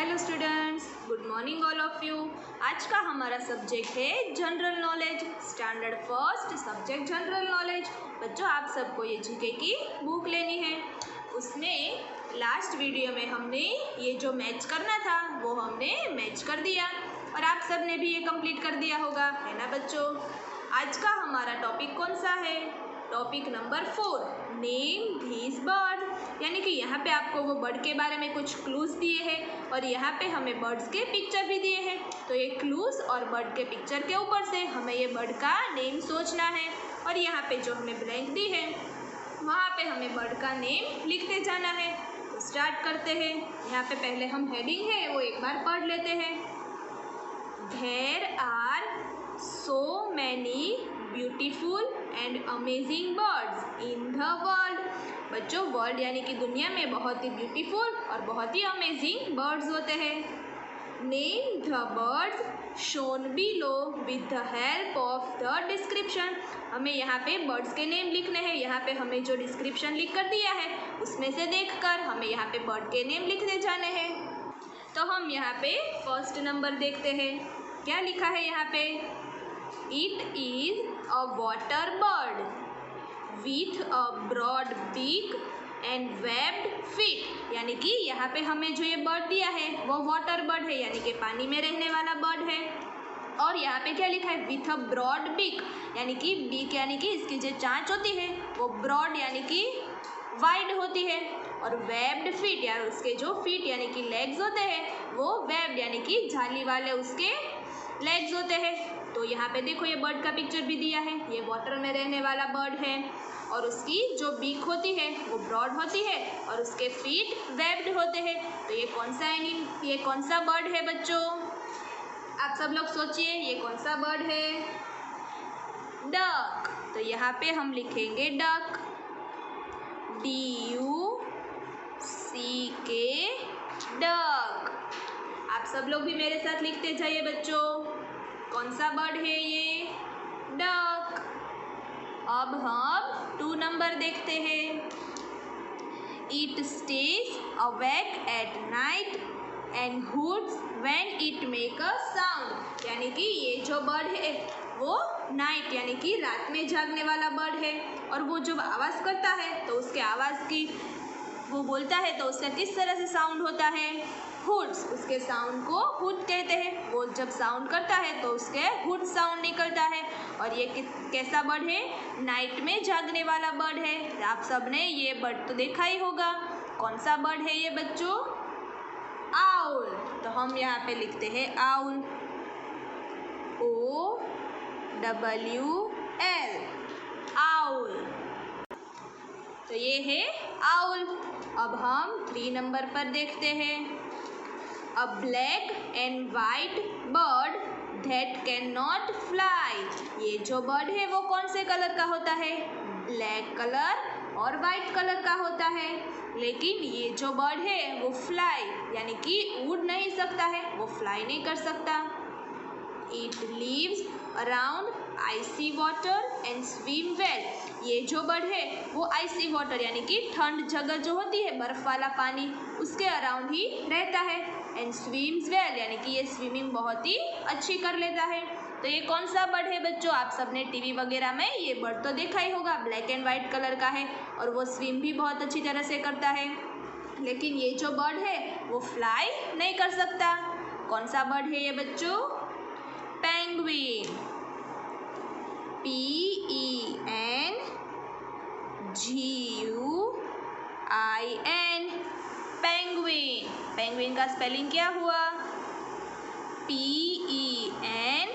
Hello students, good morning all of you. आज का हमारा सब्जेक्ट है general knowledge, standard first subject general knowledge. बच्चों, आप सबको ये जीके की बुक लेनी है। उसमें लास्ट वीडियो में हमने ये जो मैच करना था वो हमने मैच कर दिया और आप सब ने भी ये कंप्लीट कर दिया होगा, है ना बच्चों। आज का हमारा टॉपिक कौन सा है? Topic number 4, name this bird. यानी कि यहाँ पे आपको वो बर्ड के बारे में कुछ क्लूज दिए हैं और यहाँ पे हमें बर्ड्स के पिक्चर भी दिए हैं। तो ये क्लूज और बर्ड के पिक्चर के ऊपर से हमें ये बर्ड का नेम सोचना है और यहाँ पे जो हमें ब्लैंक दी है वहाँ पे हमें बर्ड का नेम लिखते जाना है। तो स्टार्ट करते हैं। यहाँ पे पहले हम हेडिंग है वो एक बार पढ़ लेते हैं। There are so many beautiful and amazing birds in the world। बच्चों, वर्ल्ड यानी कि दुनिया में बहुत ही ब्यूटीफुल और बहुत ही अमेजिंग बर्ड्स होते हैं। Name the birds shown below with the help of the description. हमें यहाँ पे बर्ड्स के नेम लिखने हैं। यहाँ पे हमें जो डिस्क्रिप्शन लिख कर दिया है उसमें से देखकर हमें यहाँ पे बर्ड के नेम लिखने जाने हैं। तो हम यहाँ पे फर्स्ट नंबर देखते हैं। क्या लिखा है यहाँ पे? It is a water bird with a broad beak and webbed feet. यानी कि यहाँ पे हमें जो ये बर्ड दिया है वो वाटर बर्ड है, यानी कि पानी में रहने वाला बर्ड है। और यहाँ पे क्या लिखा है? विथ अ ब्रॉड बीक, यानी कि बीक यानी कि इसकी जो चांच होती है वो ब्रॉड यानी कि वाइड होती है। और वेब्ड फीट यार उसके जो फीट यानी कि लेग्स होते हैं वो वेब्ड यानी कि जाली वाले उसके लेग्स होते हैं। तो यहाँ पे देखो ये बर्ड का पिक्चर भी दिया है। ये वाटर में रहने वाला बर्ड है और उसकी जो बीक होती है वो ब्रॉड होती है और उसके फीट वेब्ड होते हैं। तो ये कौन सा बर्ड है बच्चों? आप सब लोग सोचिए, ये कौन सा बर्ड है? डक। तो यहाँ पे हम लिखेंगे डक, DUCK, डक। आप सब लोग भी मेरे साथ लिखते जाइए बच्चों। कौन सा बर्ड है ये? डक। अब हम 2 नंबर देखते हैं। It stays awake at night and hoots when it make a sound. यानी कि ये जो बर्ड है वो नाइट यानी कि रात में जागने वाला बर्ड है और वो जब आवाज़ करता है तो उसके आवाज़ की वो बोलता है तो उसका किस तरह से साउंड होता है? हुड्स। उसके साउंड को हुड कहते हैं। वो जब साउंड करता है तो उसके हुड साउंड निकलता है। और ये कैसा बर्ड है? नाइट में जागने वाला बर्ड है। आप सब ने ये बर्ड तो देखा ही होगा। कौन सा बर्ड है ये बच्चों? आउल। तो हम यहाँ पे लिखते हैं आउल, OWL, आउल। तो ये है आउल। अब हम 3 नंबर पर देखते हैं। अ black and white bird that can not fly. ये जो बर्ड है वो कौन से कलर का होता है? ब्लैक कलर और वाइट कलर का होता है। लेकिन ये जो बर्ड है वो फ्लाई यानी कि उड़ नहीं सकता है, वो फ्लाई नहीं कर सकता। It lives around icy water and swim well. ये जो बर्ड है वो आइसी वाटर यानी कि ठंड जगह जो होती है, बर्फ वाला पानी, उसके अराउंड ही रहता है। एंड स्विम्स वेल यानी कि ये स्विमिंग बहुत ही अच्छी कर लेता है। तो ये कौन सा बर्ड है बच्चों? आप सबने टीवी वगैरह में ये बर्ड तो देखा ही होगा। ब्लैक एंड वाइट कलर का है और वो स्विम भी बहुत अच्छी तरह से करता है। लेकिन ये जो बर्ड है वो फ्लाई नहीं कर सकता। कौन सा बर्ड है ये बच्चों? Penguin, PENGUIN, penguin. पेंगुइन का स्पेलिंग क्या हुआ? PENGUIN,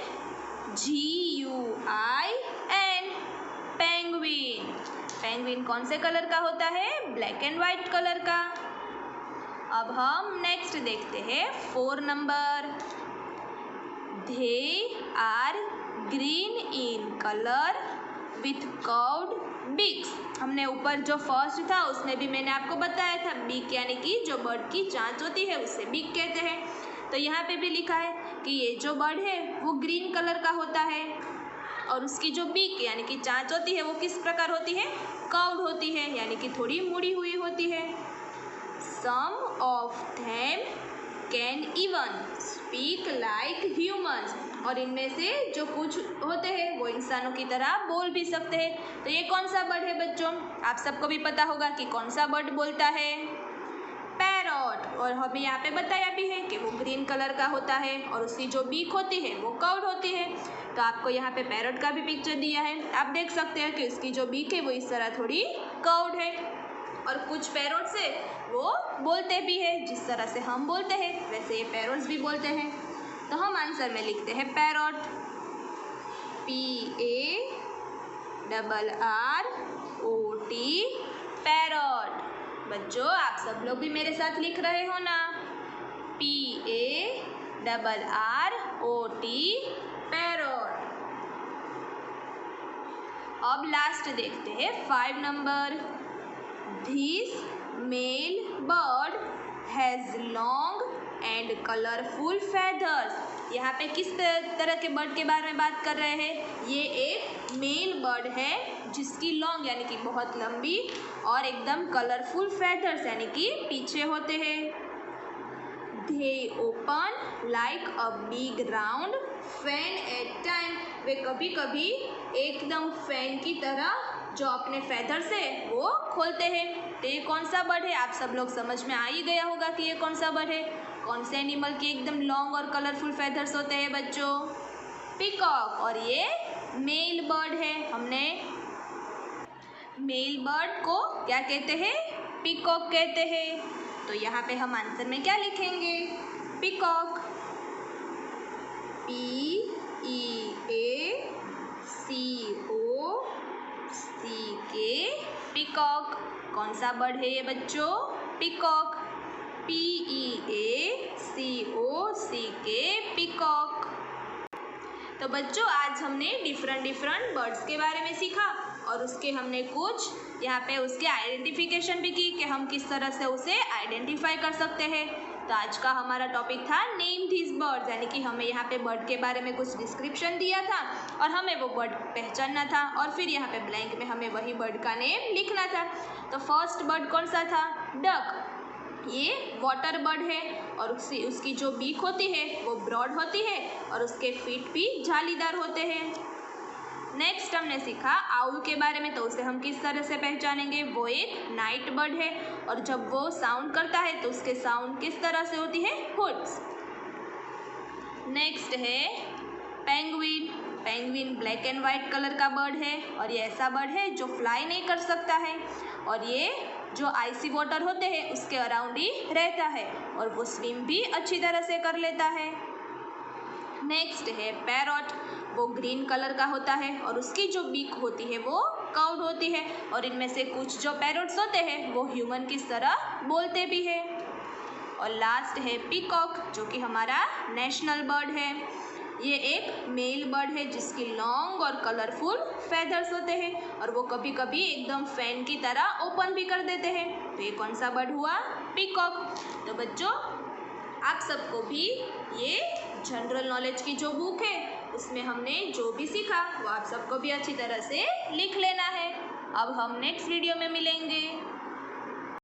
penguin. पेंगुइन कौन से कलर का होता है? ब्लैक एंड वाइट कलर का। अब हम नेक्स्ट देखते हैं 4 number. They are green in color with curved beaks। हमने ऊपर जो फर्स्ट था उसमें भी मैंने आपको बताया था, बीक यानी कि जो बर्ड की चांच होती है उसे बीक कहते हैं। तो यहाँ पे भी लिखा है कि ये जो बर्ड है वो ग्रीन कलर का होता है और उसकी जो बीक यानी कि चांच होती है वो किस प्रकार होती है? कर्व्ड होती है यानी कि थोड़ी मुड़ी हुई होती है। Some of them can even speak like humans, और इनमें से जो कुछ होते हैं वो इंसानों की तरह बोल भी सकते हैं। तो ये कौन सा बर्ड है बच्चों? आप सबको भी पता होगा कि कौन सा बर्ड बोलता है, पैरट। और हमें यहाँ पे बताया भी है कि वो ग्रीन कलर का होता है और उसकी जो बीक होती है वो कर्व्ड होती है। तो आपको यहाँ पे पैरट का भी पिक्चर दिया है, आप देख सकते हैं कि उसकी जो बीक है वो इस तरह थोड़ी कर्व्ड है, और कुछ पैरट से वो बोलते भी है, जिस तरह से हम बोलते हैं वैसे ये पैरट्स भी बोलते हैं। तो हम आंसर में लिखते हैं पैरट, PARROT, पैरट। बच्चों आप सब लोग भी मेरे साथ लिख रहे हो ना, PARROT, पैरट। अब लास्ट देखते हैं 5 number. This male bird has long and colorful feathers। यहाँ पे किस तरह के बर्ड के बारे में बात कर रहे हैं? ये एक मेल बर्ड है जिसकी लॉन्ग यानी कि बहुत लंबी और एकदम कलरफुल फेदर्स यानी कि पीछे होते हैं। They open like a big round fan at time। वे कभी कभी एकदम फैन की तरह जो अपने फेदर से वो खोलते हैं। तो ये कौन सा बर्ड है? आप सब लोग समझ में आ ही गया होगा कि ये कौन सा बर्ड है। कौन से एनिमल के एकदम लॉन्ग और कलरफुल फेदर्स होते हैं बच्चों? पीकॉक। और ये मेल बर्ड है। हमने मेल बर्ड को क्या कहते हैं? पीकॉक कहते हैं। तो यहाँ पे हम आंसर में क्या लिखेंगे? Peacock, PEACOCK, peacock. कौन सा बर्ड है ये बच्चों? Peacock, PEACOCK, peacock. तो बच्चों आज हमने डिफरेंट बर्ड्स के बारे में सीखा और उसके हमने कुछ यहाँ पे उसके आइडेंटिफिकेशन भी की कि हम किस तरह से उसे आइडेंटिफाई कर सकते हैं। तो आज का हमारा टॉपिक था नेम दिस बर्ड्स, यानी कि हमें यहाँ पे बर्ड के बारे में कुछ डिस्क्रिप्शन दिया था और हमें वो बर्ड पहचानना था और फिर यहाँ पे ब्लैंक में हमें वही बर्ड का नेम लिखना था। तो फर्स्ट बर्ड कौन सा था? डक। ये वाटर बर्ड है और उसकी जो बीक होती है वो ब्रॉड होती है और उसके फीट भी जालीदार होते हैं। नेक्स्ट हमने सीखा आउल के बारे में। तो उसे हम किस तरह से पहचानेंगे? वो एक नाइट बर्ड है और जब वो साउंड करता है तो उसके साउंड किस तरह से होती है? हुड्स। नेक्स्ट है penguin. Penguin black and white colour का बर्ड है और ये ऐसा बर्ड है जो फ्लाई नहीं कर सकता है और ये जो आइसी वाटर होते हैं उसके अराउंड ही रहता है और वो स्विम भी अच्छी तरह से कर लेता है। नेक्स्ट है पैरट। वो ग्रीन कलर का होता है और उसकी जो बीक होती है वो कर्व्ड होती है और इनमें से कुछ जो पैरट्स होते हैं वो ह्यूमन की तरह बोलते भी है। और लास्ट है पीकॉक जो कि हमारा नेशनल बर्ड है। ये एक मेल बर्ड है जिसकी लॉन्ग और कलरफुल फेदर्स होते हैं और वो कभी कभी एकदम फैन की तरह ओपन भी कर देते हैं। तो ये कौन सा बर्ड हुआ? पीकॉक। तो बच्चों आप सबको भी ये जनरल नॉलेज की जो बुक है उसमें हमने जो भी सीखा वो आप सबको भी अच्छी तरह से लिख लेना है। अब हम नेक्स्ट वीडियो में मिलेंगे।